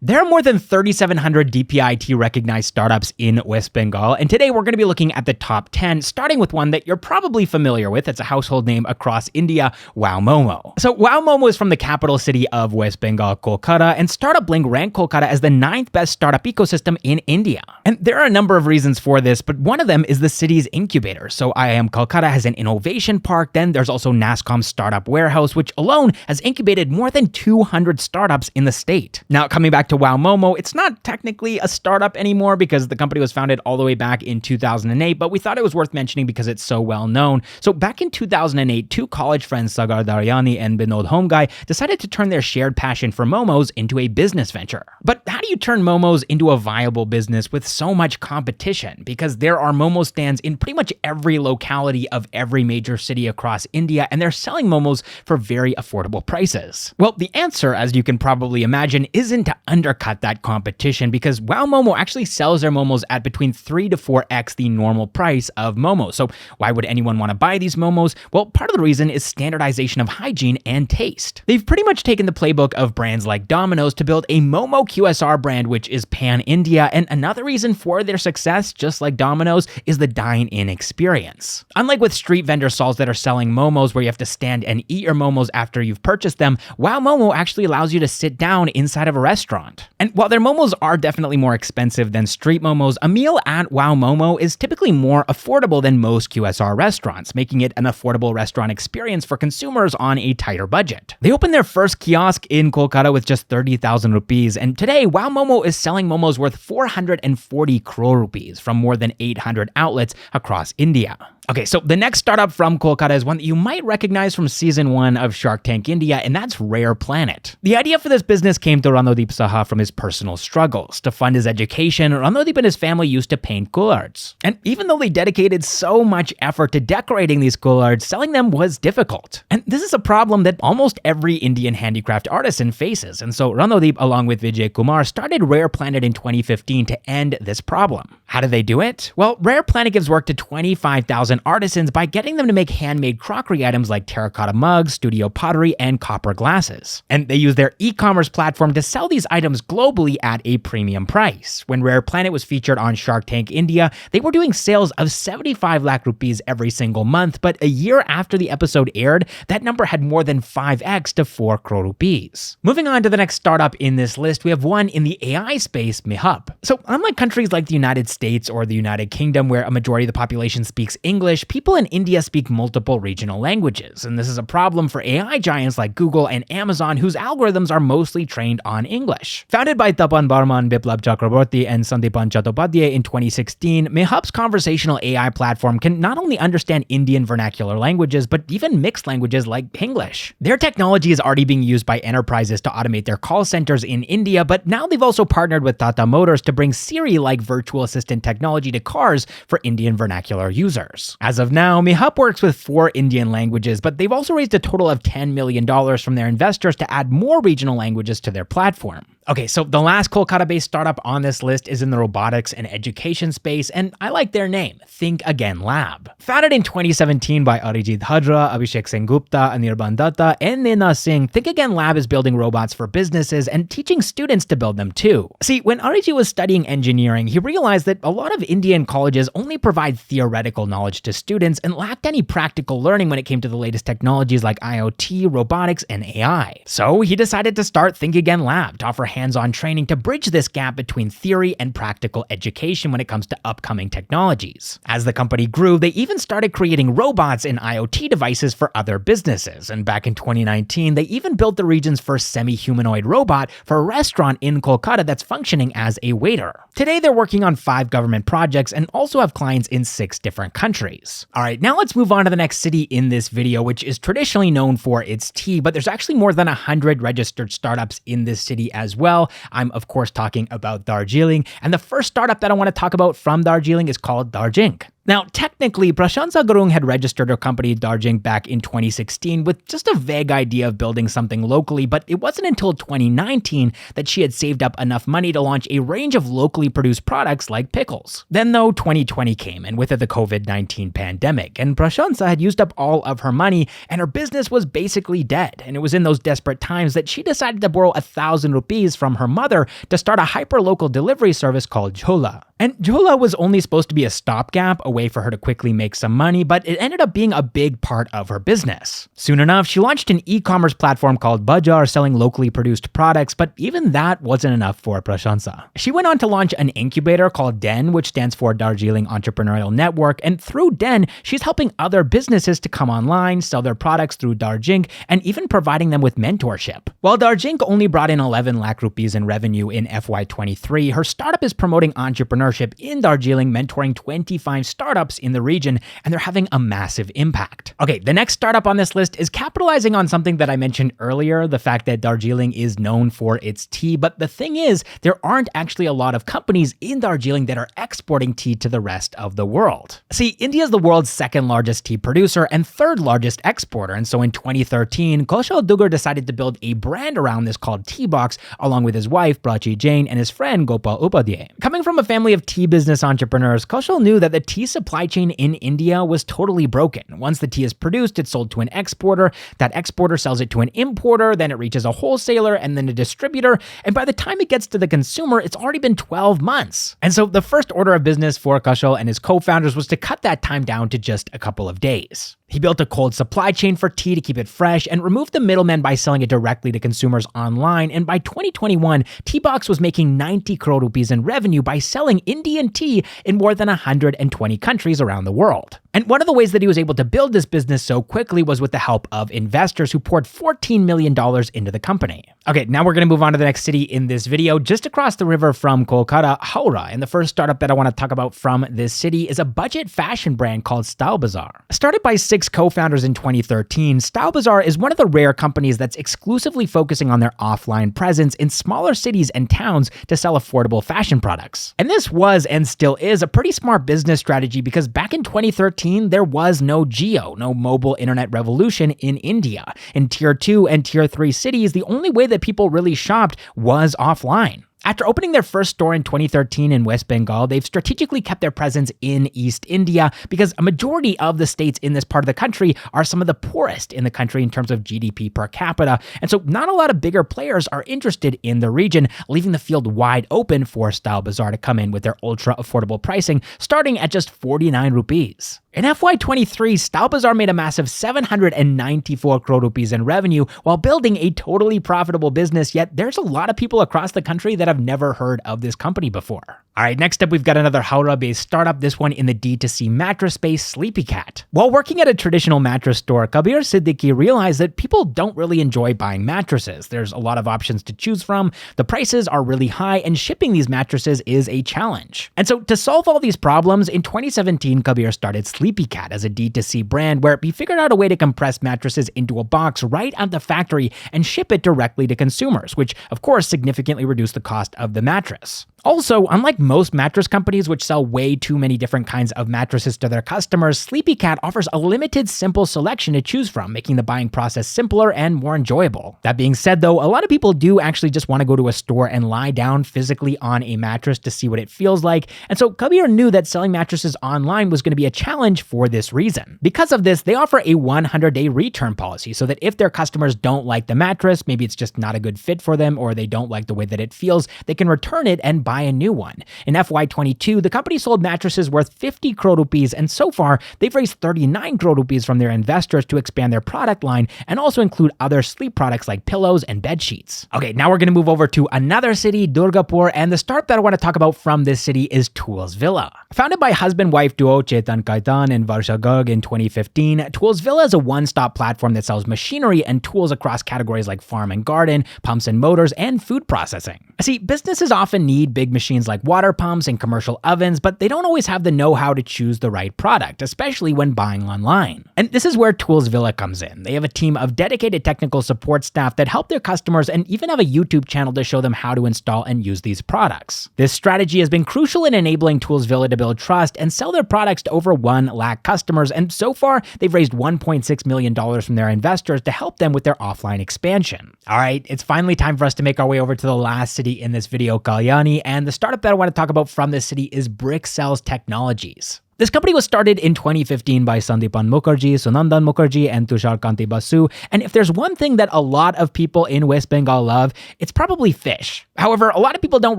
There are more than 3,700 DPIT recognized startups in West Bengal, and today we're going to be looking at the top 10, starting with one that you're probably familiar with. It's a household name across India, Wow Momo. So Wow Momo is from the capital city of West Bengal, Kolkata, and Startup Link ranked Kolkata as the 9th best startup ecosystem in India. And there are a number of reasons for this, but one of them is the city's incubator. So IIM Kolkata has an innovation park, then there's also NASSCOM's startup warehouse, which alone has incubated more than 200 startups in the state. Now, coming back to Wow Momo, it's not technically a startup anymore because the company was founded all the way back in 2008, but we thought it was worth mentioning because it's so well known. So back in 2008, two college friends, Sagar Daryani and Binod Homagai, decided to turn their shared passion for momos into a business venture. But how do you turn momos into a viable business with so much competition? Because there are momo stands in pretty much every locality of every major city across India, and they're selling momos for very affordable prices. Well, the answer, as you can probably imagine, isn't to undercut that competition, because Wow Momo actually sells their momos at between 3 to 4x the normal price of momos. So why would anyone want to buy these momos? Well, part of the reason is standardization of hygiene and taste. They've pretty much taken the playbook of brands like Dominos to build a Momo QSR brand, which is pan-India, and another reason for their success, just like Domino's, is the dine-in experience. Unlike with street vendor stalls that are selling momos where you have to stand and eat your momos after you've purchased them, Wow Momo actually allows you to sit down inside of a restaurant. And while their momos are definitely more expensive than street momos, a meal at Wow Momo is typically more affordable than most QSR restaurants, making it an affordable restaurant experience for consumers on a tighter budget. They opened their first kiosk in Kolkata with just 30,000 rupees, and today Wow Momo is selling momos worth 440 crore rupees from more than 800 outlets across India. Okay, so the next startup from Kolkata is one that you might recognize from season 1 of Shark Tank India, and that's Rare Planet. The idea for this business came to Ranodeep Saha from his personal struggles. To fund his education, Ranodeep and his family used to paint kulhads. And even though they dedicated so much effort to decorating these kulhads, selling them was difficult. And this is a problem that almost every Indian handicraft artisan faces. And so Ranodeep, along with Vijay Kumar, started Rare Planet in 2015 to end this problem. How did they do it? Well, Rare Planet gives work to 25,000 artisans by getting them to make handmade crockery items like terracotta mugs, studio pottery, and copper glasses. And they use their e-commerce platform to sell these items globally at a premium price. When Rare Planet was featured on Shark Tank India, they were doing sales of 75 lakh rupees every single month, but a year after the episode aired, that number had more than 5x to 4 crore rupees. Moving on to the next startup in this list, we have one in the AI space, Mihup. So unlike countries like the United States or the United Kingdom, where a majority of the population speaks English, people in India speak multiple regional languages, and this is a problem for AI giants like Google and Amazon, whose algorithms are mostly trained on English. Founded by Tapan Barman, Biplab Chakraborty, and Sandeepan Chattopadhyay in 2016, Mihup's conversational AI platform can not only understand Indian vernacular languages, but even mixed languages like English. Their technology is already being used by enterprises to automate their call centers in India, but now they've also partnered with Tata Motors to bring Siri-like virtual assistant technology to cars for Indian vernacular users. As of now, Mihup works with 4 Indian languages, but they've also raised a total of $10 million from their investors to add more regional languages to their platform. Okay, so the last Kolkata-based startup on this list is in the robotics and education space, and I like their name, Think Again Lab. Founded in 2017 by Arijit Hadra, Abhishek Sengupta, Anirban Datta, and Nina Singh, Think Again Lab is building robots for businesses and teaching students to build them too. See, when Arijit was studying engineering, he realized that a lot of Indian colleges only provide theoretical knowledge to students and lacked any practical learning when it came to the latest technologies like IoT, robotics, and AI. So he decided to start Think Again Lab to offer hands-on training to bridge this gap between theory and practical education when it comes to upcoming technologies. As the company grew, they even started creating robots and IoT devices for other businesses. And back in 2019, they even built the region's first semi-humanoid robot for a restaurant in Kolkata that's functioning as a waiter. Today, they're working on 5 government projects and also have clients in 6 different countries. All right, now let's move on to the next city in this video, which is traditionally known for its tea, but there's actually more than 100 registered startups in this city as well. I'm of course talking about Darjeeling, and the first startup that I want to talk about from Darjeeling is called Darjinc. Now, technically, Prashantsa Gurung had registered her company Darjinc back in 2016 with just a vague idea of building something locally, but it wasn't until 2019 that she had saved up enough money to launch a range of locally produced products like pickles. Then though, 2020 came, and with it the COVID-19 pandemic, and Prashantsa had used up all of her money, and her business was basically dead. And it was in those desperate times that she decided to borrow 1,000 rupees from her mother to start a hyper-local delivery service called Jhola. And Jhola was only supposed to be a stopgap, a way for her to quickly make some money, but it ended up being a big part of her business. Soon enough, she launched an e-commerce platform called Baazar selling locally produced products, but even that wasn't enough for Prashantsa. She went on to launch an incubator called DEN, which stands for Darjeeling Entrepreneurial Network, and through DEN, she's helping other businesses to come online, sell their products through Darjinc, and even providing them with mentorship. While Darjinc only brought in 11 lakh rupees in revenue in FY23, her startup is promoting entrepreneurship in Darjeeling, mentoring 25 startups in the region, and they're having a massive impact. Okay, the next startup on this list is capitalizing on something that I mentioned earlier, the fact that Darjeeling is known for its tea, but the thing is, there aren't actually a lot of companies in Darjeeling that are exporting tea to the rest of the world. See, India is the world's second largest tea producer and third largest exporter, and so in 2013, Kaushal Dugar decided to build a brand around this called Teabox, along with his wife, Prachi Jain, and his friend, Gopal Upadhyay. Coming from a family of tea business entrepreneurs, Kaushal knew that the tea supply chain in India was totally broken. Once the tea is produced, it's sold to an exporter, that exporter sells it to an importer, then it reaches a wholesaler and then a distributor, and by the time it gets to the consumer, it's already been 12 months. And so the first order of business for Kaushal and his co-founders was to cut that time down to just a couple of days. He built a cold supply chain for tea to keep it fresh and removed the middlemen by selling it directly to consumers online, and by 2021, Teabox was making 90 crore rupees in revenue by selling Indian tea in more than 120 countries around the world. And one of the ways that he was able to build this business so quickly was with the help of investors who poured $14 million into the company. Okay, now we're going to move on to the next city in this video. Just across the river from Kolkata, Howrah, and the first startup that I want to talk about from this city is a budget fashion brand called Style Baazar. Started by 6 co-founders in 2013, Style Baazar is one of the rare companies that's exclusively focusing on their offline presence in smaller cities and towns to sell affordable fashion products. And this was and still is a pretty smart business strategy because back in 2013, there was no Jio, no mobile internet revolution in India. In tier 2 and tier 3 cities, the only way that people really shopped was offline. After opening their first store in 2013 in West Bengal, they've strategically kept their presence in East India because a majority of the states in this part of the country are some of the poorest in the country in terms of GDP per capita, and so not a lot of bigger players are interested in the region, leaving the field wide open for Style Baazar to come in with their ultra-affordable pricing, starting at just 49 rupees. In FY23, Style Baazar made a massive 794 crore rupees in revenue while building a totally profitable business, yet there's a lot of people across the country that have never heard of this company before. All right, next up, we've got another Howrah-based startup, this one in the D2C mattress space, Sleepycat. While working at a traditional mattress store, Kabir Siddiqui realized that people don't really enjoy buying mattresses. There's a lot of options to choose from, the prices are really high, and shipping these mattresses is a challenge. And so to solve all these problems, in 2017, Kabir started Sleepycat as a D2C brand where he figured out a way to compress mattresses into a box right at the factory and ship it directly to consumers, which of course significantly reduced the cost of the mattress. Also, unlike most mattress companies which sell way too many different kinds of mattresses to their customers, Sleepycat offers a limited, simple selection to choose from, making the buying process simpler and more enjoyable. That being said though, a lot of people do actually just want to go to a store and lie down physically on a mattress to see what it feels like, and so Kabir knew that selling mattresses online was going to be a challenge for this reason. Because of this, they offer a 100-day return policy so that if their customers don't like the mattress, maybe it's just not a good fit for them or they don't like the way that it feels, they can return it and buy a new one. In FY22, the company sold mattresses worth 50 crore rupees, and so far, they've raised 39 crore rupees from their investors to expand their product line and also include other sleep products like pillows and bed sheets. Okay, now we're going to move over to another city, Durgapur, and the startup that I want to talk about from this city is Toolsvilla. Founded by husband-wife duo Chetan Kaitan and Varsha Garg in 2015, Toolsvilla is a one-stop platform that sells machinery and tools across categories like farm and garden, pumps and motors, and food processing. See, businesses often need big machines like water pumps and commercial ovens, but they don't always have the know-how to choose the right product, especially when buying online. And this is where Toolsvilla comes in. They have a team of dedicated technical support staff that help their customers and even have a YouTube channel to show them how to install and use these products. This strategy has been crucial in enabling Toolsvilla to build trust and sell their products to over 1 lakh customers, and so far, they've raised $1.6 million from their investors to help them with their offline expansion. All right, it's finally time for us to make our way over to the last city in this video, Daryani, and the startup that I want to talk about from this city is Brickcells Technologies. This company was started in 2015 by Sandipan Mukherjee, Sunandan Mukherjee, and Tushar Kanti Basu, and if there's one thing that a lot of people in West Bengal love, it's probably fish. However, a lot of people don't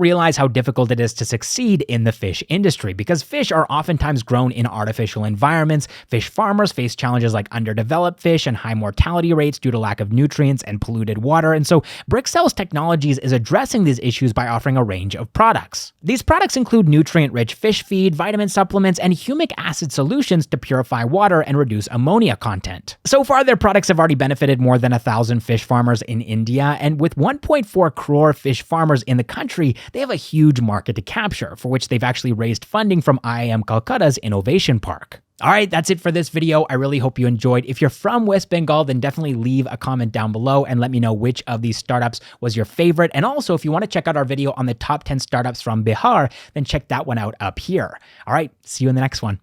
realize how difficult it is to succeed in the fish industry because fish are oftentimes grown in artificial environments. Fish farmers face challenges like underdeveloped fish and high mortality rates due to lack of nutrients and polluted water, and so Brickcells Technologies is addressing these issues by offering a range of products. These products include nutrient-rich fish feed, vitamin supplements, and humic acid solutions to purify water and reduce ammonia content. So far, their products have already benefited more than 1,000 fish farmers in India, and with 1.4 crore fish farmers in the country, they have a huge market to capture, for which they've actually raised funding from IIM Calcutta's Innovation Park. All right, that's it for this video. I really hope you enjoyed. If you're from West Bengal, then definitely leave a comment down below and let me know which of these startups was your favorite. And also, if you want to check out our video on the top 10 startups from Bihar, then check that one out up here. All right, see you in the next one.